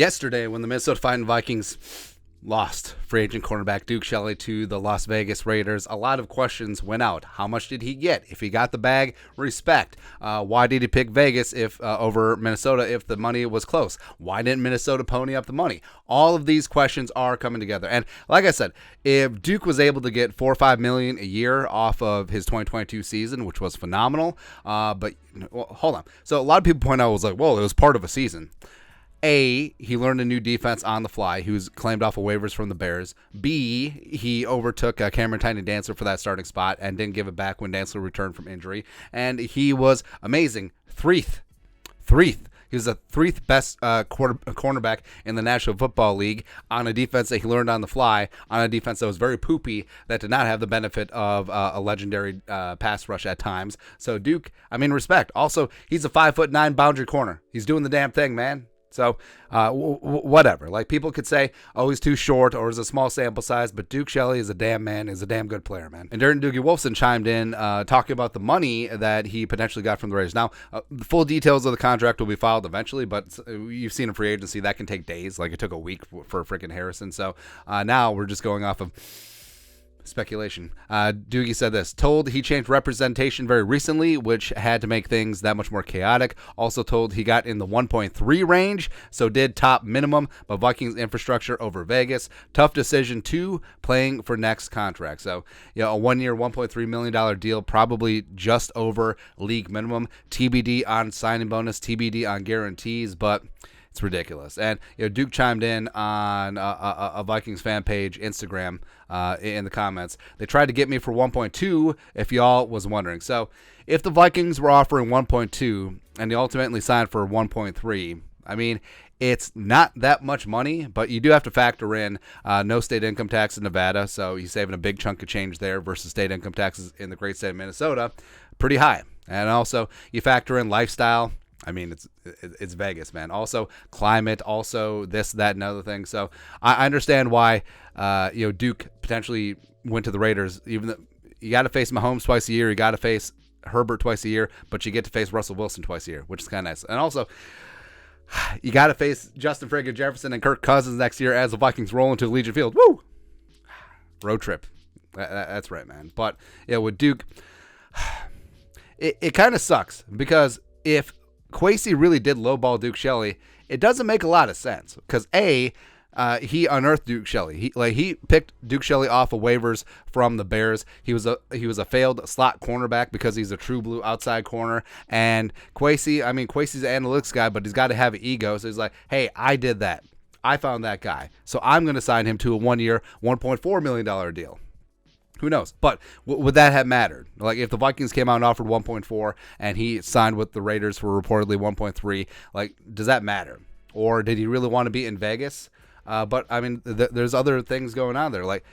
yesterday when the Minnesota Vikings lost free agent cornerback Duke Shelley to the Las Vegas Raiders, a lot of questions went out. How much did he get? If he got the bag, respect. Why did he pick Vegas over Minnesota if the money was close? Why didn't Minnesota pony up the money? All of these questions are coming together. And like I said, if Duke was able to get $4 or $5 million a year off of his 2022 season, which was phenomenal, but hold on. So a lot of people point out, it was part of a season. A, he learned a new defense on the fly. He was claimed off of waivers from the Bears. B, he overtook Cameron Tiny Dancer for that starting spot and didn't give it back when Dancer returned from injury. And he was amazing. Threeth. He was the threeth best cornerback in the National Football League on a defense that he learned on the fly, on a defense that was very poopy, that did not have the benefit of a legendary pass rush at times. So Duke, respect. Also, he's a 5'9" boundary corner. He's doing the damn thing, man. So, whatever. Like, people could say, oh, he's too short or it's a small sample size, but Duke Shelley is a damn man, is a damn good player, man. And Darren Doogie Wolfson chimed in talking about the money that he potentially got from the Raiders. Now, the full details of the contract will be filed eventually, but you've seen in free agency, that can take days. Like, it took a week for freaking Harrison. So, now we're just going off of speculation. Doogie said this: told he changed representation very recently, which had to make things that much more chaotic. Also told he got in the 1.3 range, so did top minimum, but Vikings infrastructure over Vegas. Tough decision too, playing for next contract. So, a 1 year, $1.3 million deal, probably just over league minimum. TBD on signing bonus, TBD on guarantees, but it's ridiculous. And Duke chimed in on a Vikings fan page, Instagram, in the comments. They tried to get me for 1.2, if y'all was wondering. So if the Vikings were offering 1.2 and they ultimately signed for 1.3, it's not that much money, but you do have to factor in no state income tax in Nevada, so you're saving a big chunk of change there versus state income taxes in the great state of Minnesota, pretty high. And also you factor in lifestyle. It's Vegas, man. Also climate, also this, that, and other thing. So I understand why Duke potentially went to the Raiders. Even though you got to face Mahomes twice a year, you got to face Herbert twice a year, but you get to face Russell Wilson twice a year, which is kind of nice. And also, you got to face Justin friggin' Jefferson and Kirk Cousins next year as the Vikings roll into Legion Field. Woo! Road trip. That's right, man. But with Duke, it kind of sucks because if Kwesi really did lowball Duke Shelley, it doesn't make a lot of sense because he unearthed Duke Shelley. He picked Duke Shelley off of waivers from the Bears. He was a failed slot cornerback because he's a true blue outside corner. And Kwesi's an analytics guy, but he's got to have an ego. So he's like, hey, I did that. I found that guy. So I'm going to sign him to a 1 year, $1.4 million deal. Who knows? But would that have mattered? Like, if the Vikings came out and offered 1.4 and he signed with the Raiders for reportedly 1.3, like, does that matter? Or did he really want to be in Vegas? But there's other things going on there. Like,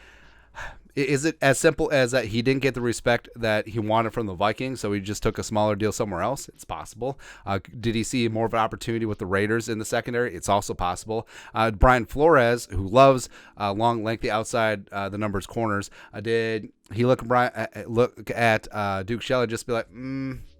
is it as simple as that he didn't get the respect that he wanted from the Vikings, so he just took a smaller deal somewhere else? It's possible. Did he see more of an opportunity with the Raiders in the secondary? It's also possible. Brian Flores, who loves long, lengthy outside the numbers corners, did he look at Duke Shelley and just be like,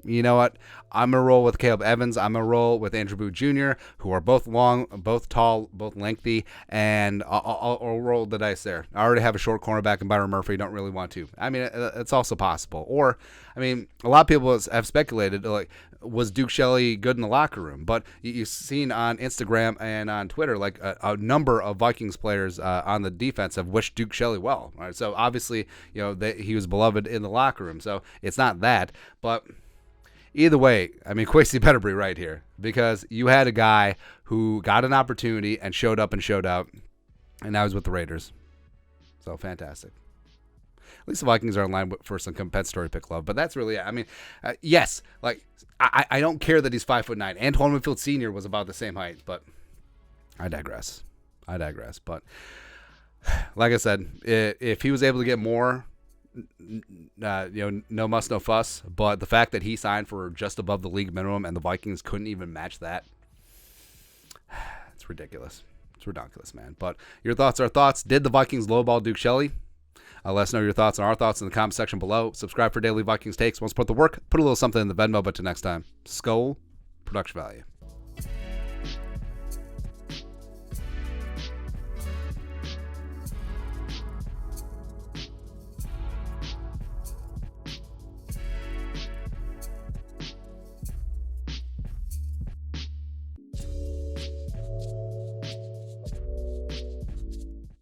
you know what? I'm going to roll with Caleb Evans. I'm going to roll with Andrew Booth Jr., who are both long, both tall, both lengthy, and I'll roll the dice there. I already have a short cornerback in Byron Murphy. Don't really want to. It's also possible. Or, a lot of people have speculated, like, was Duke Shelley good in the locker room? But you've seen on Instagram and on Twitter, like, a number of Vikings players on the defense have wished Duke Shelley well. Right? So, obviously, he was beloved in the locker room. So, it's not that. But either way, Kwesi better be right here because you had a guy who got an opportunity and showed up and showed out, and now he's with the Raiders. So, fantastic. At least the Vikings are in line for some compensatory pick love, but that's really it. Yes, like, I don't care that he's 5'9". Antoine Winfield Sr. was about the same height, but I digress. But like I said, if he was able to get more, no muss, no fuss. But the fact that he signed for just above the league minimum and the Vikings couldn't even match that, it's ridiculous. It's ridiculous, man. But your thoughts are thoughts. Did the Vikings lowball Duke Shelley? Let us know your thoughts and our thoughts in the comment section below. Subscribe for daily Vikings takes. Want to support the work? Put a little something in the Venmo. But till next time, Skull Production Value.